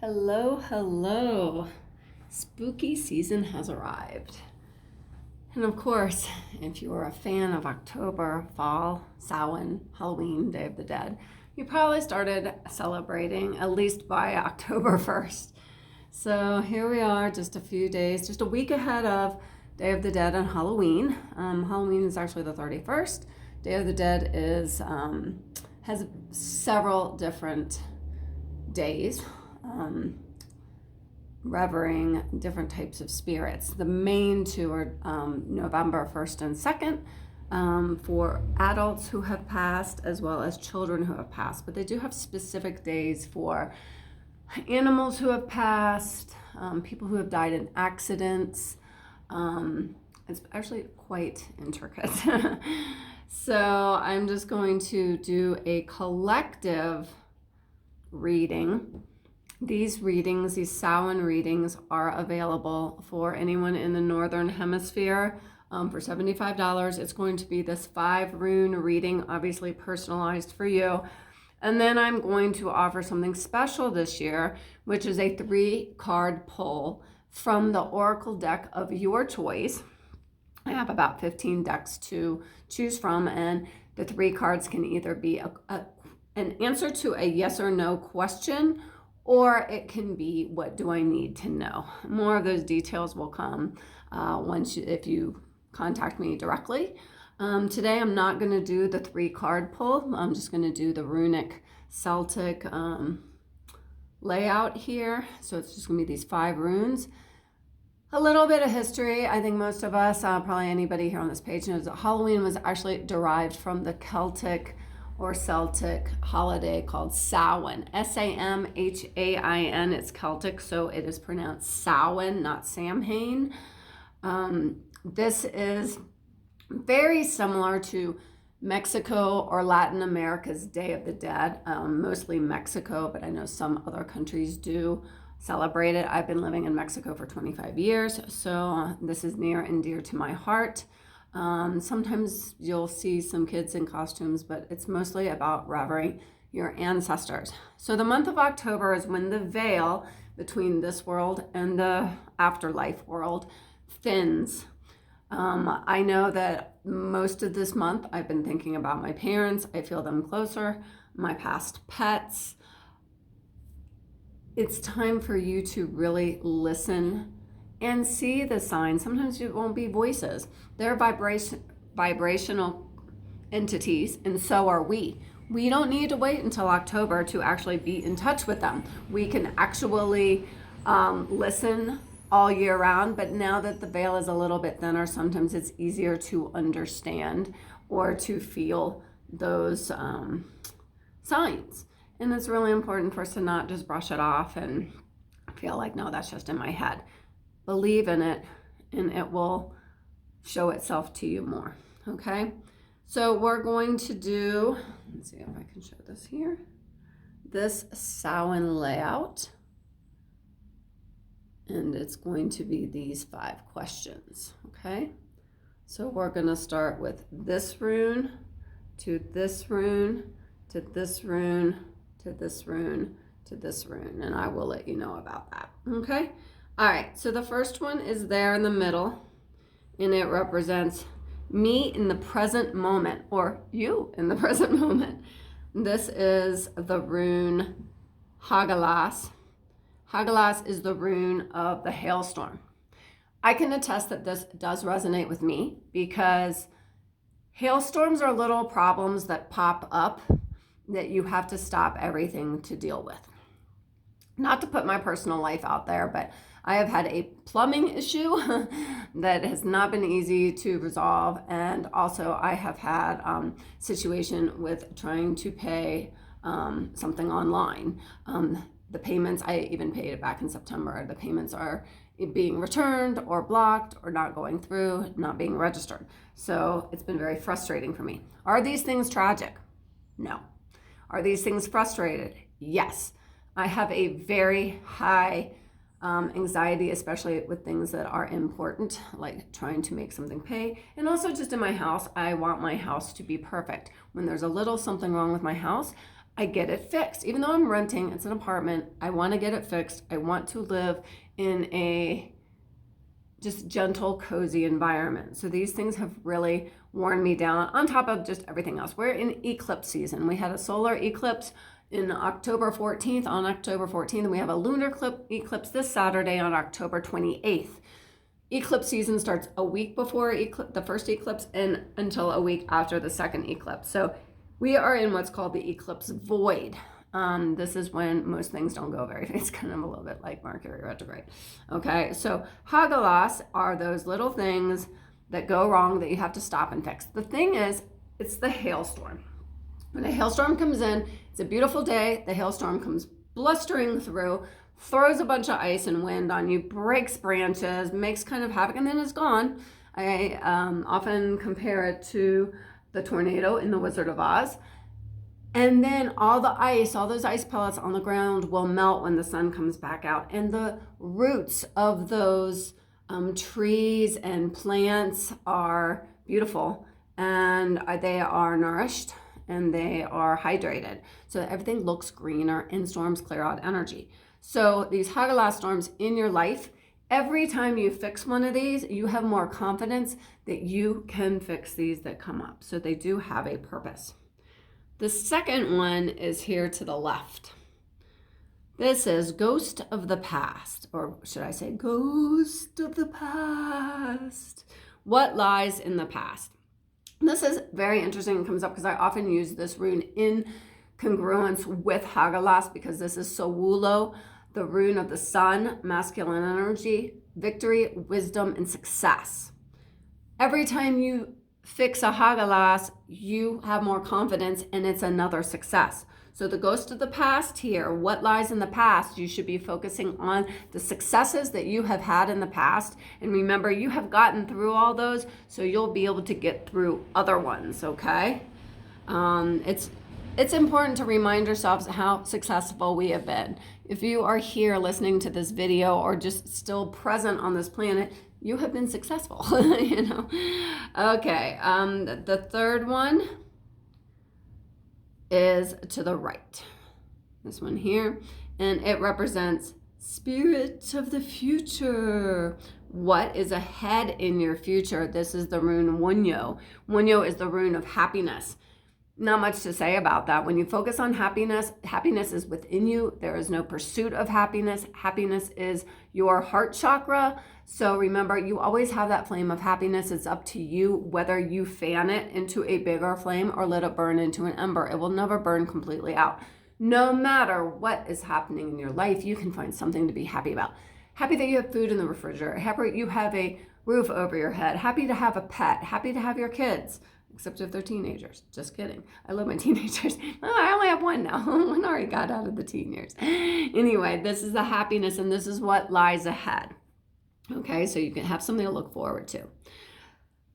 Hello, hello. Spooky season has arrived. And of course, if you're a fan of October, fall, Samhain, Halloween, Day of the Dead, you probably started celebrating at least by October 1st. So here we are, just a few days, just a week ahead of Day of the Dead and Halloween. Halloween is actually the 31st. Day of the Dead has several different days. Revering different types of spirits. The main two are November 1st and 2nd for adults who have passed as well as children who have passed. But they do have specific days for animals who have passed, people who have died in accidents. It's actually quite intricate. So I'm just going to do a collective reading. These Samhain readings are available for anyone in the Northern Hemisphere for $75. It's going to be this 5-rune reading, obviously personalized for you. And then I'm going to offer something special this year, which is a 3-card pull from the Oracle deck of your choice. I have about 15 decks to choose from, and the 3 cards can either be an answer to a yes or no question, or it can be, what do I need to know? More of those details will come if you contact me directly. Today I'm not going to do the 3-card pull. I'm just going to do the runic Celtic layout here. So it's just going to be these 5 runes. A little bit of history. I think most of us, probably anybody here on this page, knows that Halloween was actually derived from the Celtic holiday called Samhain, Samhain. It's Celtic, so it is pronounced Samhain, not Samhain. This is very similar to Mexico or Latin America's Day of the Dead, mostly Mexico, but I know some other countries do celebrate it. I've been living in Mexico for 25 years, so this is near and dear to my heart. Sometimes you'll see some kids in costumes, but it's mostly about revering your ancestors. So the month of October is when the veil between this world and the afterlife world thins. I know that most of this month I've been thinking about my parents. I feel them closer, my past pets. It's time for you to really listen and see the signs. Sometimes it won't be voices. They're vibrational entities, and so are we. We don't need to wait until October to actually be in touch with them. We can actually listen all year round, but now that the veil is a little bit thinner, sometimes it's easier to understand or to feel those signs. And it's really important for us to not just brush it off and feel like, no, that's just in my head. Believe in it, and it will show itself to you more, okay? So we're going to do, let's see if I can show this here, this Samhain layout. And it's going to be these 5 questions, okay? So we're gonna start with this rune, to this rune, to this rune, to this rune, to this rune, and I will let you know about that, okay? All right, so the first one is there in the middle, and it represents me in the present moment, or you in the present moment. This is the rune Hagalas. Hagalas is the rune of the hailstorm. I can attest that this does resonate with me because hailstorms are little problems that pop up that you have to stop everything to deal with. Not to put my personal life out there, but I have had a plumbing issue that has not been easy to resolve. And also I have had a situation with trying to pay something online. The payments, I even paid it back in September. The payments are being returned or blocked or not going through, not being registered. So it's been very frustrating for me. Are these things tragic? No. Are these things frustrated? Yes. I have a very high anxiety, especially with things that are important, like trying to make something pay. And also just in my house, I want my house to be perfect. When there's a little something wrong with my house, I get it fixed. Even though I'm renting, it's an apartment, I want to get it fixed. I want to live in a just gentle, cozy environment. So these things have really worn me down on top of just everything else. We're in eclipse season. We had a solar eclipse on October 14th, and we have a lunar eclipse this Saturday on October 28th. Eclipse season starts a week before the first eclipse and until a week after the second eclipse. So we are in what's called the eclipse void. This is when most things don't go very, it's kind of a little bit like Mercury retrograde. Okay, so hagalas are those little things that go wrong that you have to stop and fix. The thing is, it's the hailstorm. When a hailstorm comes in, it's a beautiful day, the hailstorm comes blustering through, throws a bunch of ice and wind on you, breaks branches, makes kind of havoc, and then it's gone. I often compare it to the tornado in The Wizard of Oz. And then all the ice, all those ice pellets on the ground will melt when the sun comes back out. And the roots of those trees and plants are beautiful, and they are nourished and they are hydrated. So that everything looks greener and storms clear out energy. So these hagalas storms in your life, every time you fix one of these, you have more confidence that you can fix these that come up. So they do have a purpose. The second one is here to the left. This is Ghost of the Past, or should I say Ghost of the Past? What lies in the past? This is very interesting. It comes up because I often use this rune in congruence with hagalas because this is Sowulo, the rune of the sun, masculine energy, victory, wisdom, and success. Every time you fix a hagalas, you have more confidence and it's another success. So the ghost of the past here, what lies in the past, you should be focusing on the successes that you have had in the past. And remember, you have gotten through all those, so you'll be able to get through other ones, okay? It's important to remind yourselves how successful we have been. If you are here listening to this video or just still present on this planet, you have been successful, you know? Okay, the third one is to the right. This one here, and it represents spirit of the future. What is ahead in your future? This is the rune Wunyo. Wunyo is the rune of happiness. Not much to say about that. When you focus on happiness, happiness is within you. There is no pursuit of happiness. Happiness is your heart chakra. So remember, you always have that flame of happiness. It's up to you whether you fan it into a bigger flame or let it burn into an ember. It will never burn completely out. No matter what is happening in your life, you can find something to be happy about. Happy that you have food in the refrigerator. Happy you have a roof over your head. Happy to have a pet. Happy to have your kids. Except if they're teenagers. Just kidding. I love my teenagers. Oh, I only have one now. One already got out of the teen years. Anyway, this is the happiness and this is what lies ahead. Okay, so you can have something to look forward to.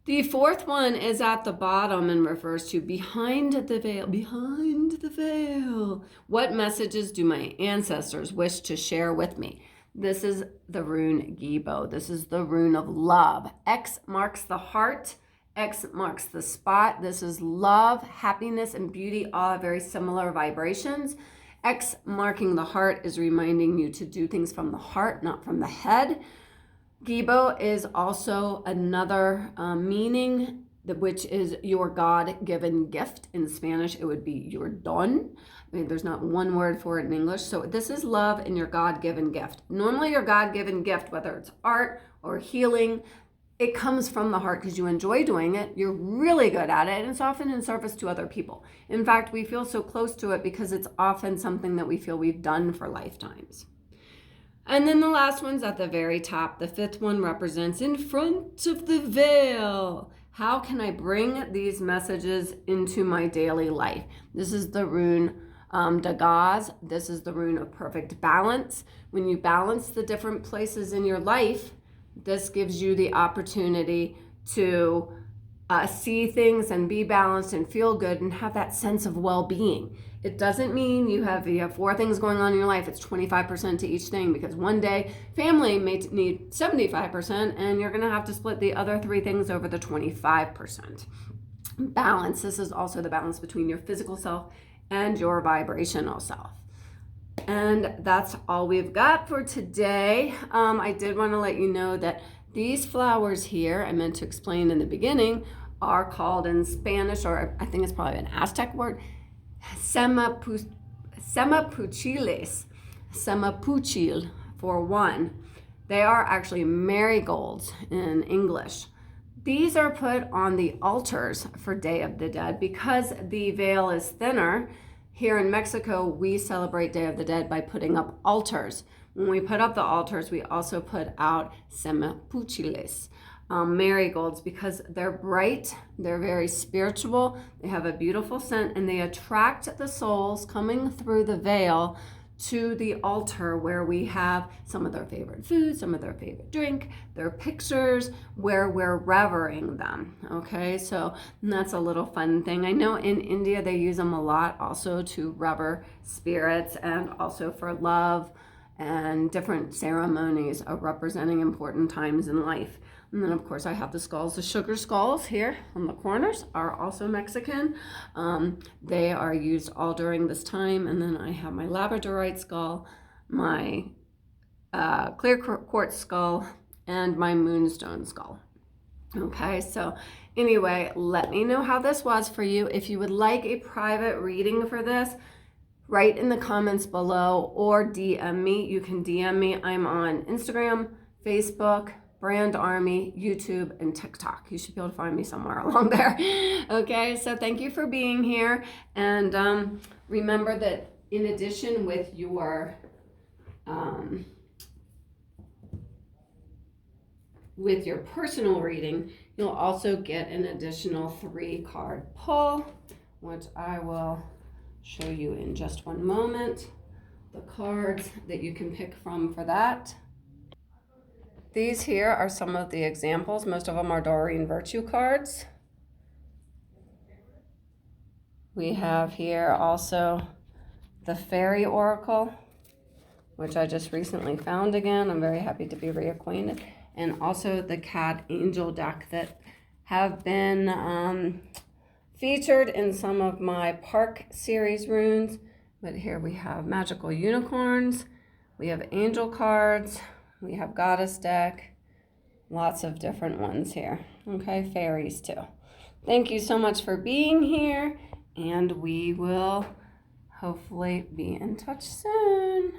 The fourth one is at the bottom and refers to behind the veil. Behind the veil. What messages do my ancestors wish to share with me? This is the rune Gibo. This is the rune of love. X marks the heart. X marks the spot. This is love, happiness, and beauty, all have very similar vibrations. X marking the heart is reminding you to do things from the heart, not from the head. Gibo is also another meaning, which is your God-given gift. In Spanish, it would be your don. I mean, there's not one word for it in English. So this is love and your God-given gift. Normally, your God-given gift, whether it's art or healing, it comes from the heart because you enjoy doing it. You're really good at it, and it's often in service to other people. In fact, we feel so close to it because it's often something that we feel we've done for lifetimes. And then the last one's at the very top. The fifth one represents in front of the veil. How can I bring these messages into my daily life? This is the rune Dagaz. This is the rune of perfect balance. When you balance the different places in your life, this gives you the opportunity to see things and be balanced and feel good and have that sense of well-being. It doesn't mean you have 4 things going on in your life. It's 25% to each thing because one day family may need 75% and you're going to have to split the other 3 things over the 25%. Balance. This is also the balance between your physical self and your vibrational self. And that's all we've got for today. I did want to let you know that these flowers here, I meant to explain in the beginning, are called in Spanish, or I think it's probably an Aztec word, semapuchiles, semapuchil for one. They are actually marigolds in English. These are put on the altars for Day of the Dead because the veil is thinner. Here in Mexico, we celebrate Day of the Dead by putting up altars. When we put up the altars, we also put out semapuchiles, marigolds, because they're bright, they're very spiritual, they have a beautiful scent, and they attract the souls coming through the veil to the altar where we have some of their favorite food, some of their favorite drink, their pictures, where we're revering them. Okay, so that's a little fun thing. I know in India they use them a lot also to rever spirits and also for love and different ceremonies of representing important times in life. And then, of course, I have the skulls. The sugar skulls here on the corners are also Mexican. They are used all during this time. And then I have my labradorite skull, my clear quartz skull, and my moonstone skull. Okay, so anyway, let me know how this was for you. If you would like a private reading for this, write in the comments below or DM me. You can DM me. I'm on Instagram, Facebook, Brand Army, YouTube, and TikTok. You should be able to find me somewhere along there. Okay, so thank you for being here. And remember that in addition with your personal reading, you'll also get an additional 3-card pull, which I will show you in just one moment. The cards that you can pick from for that. These here are some of the examples. Most of them are Doreen Virtue cards. We have here also the Fairy Oracle, which I just recently found again. I'm very happy to be reacquainted. And also the Cat Angel deck that have been featured in some of my Park series runes. But here we have Magical Unicorns. We have Angel cards. We have Goddess deck, lots of different ones here. Okay, fairies too. Thank you so much for being here, and we will hopefully be in touch soon.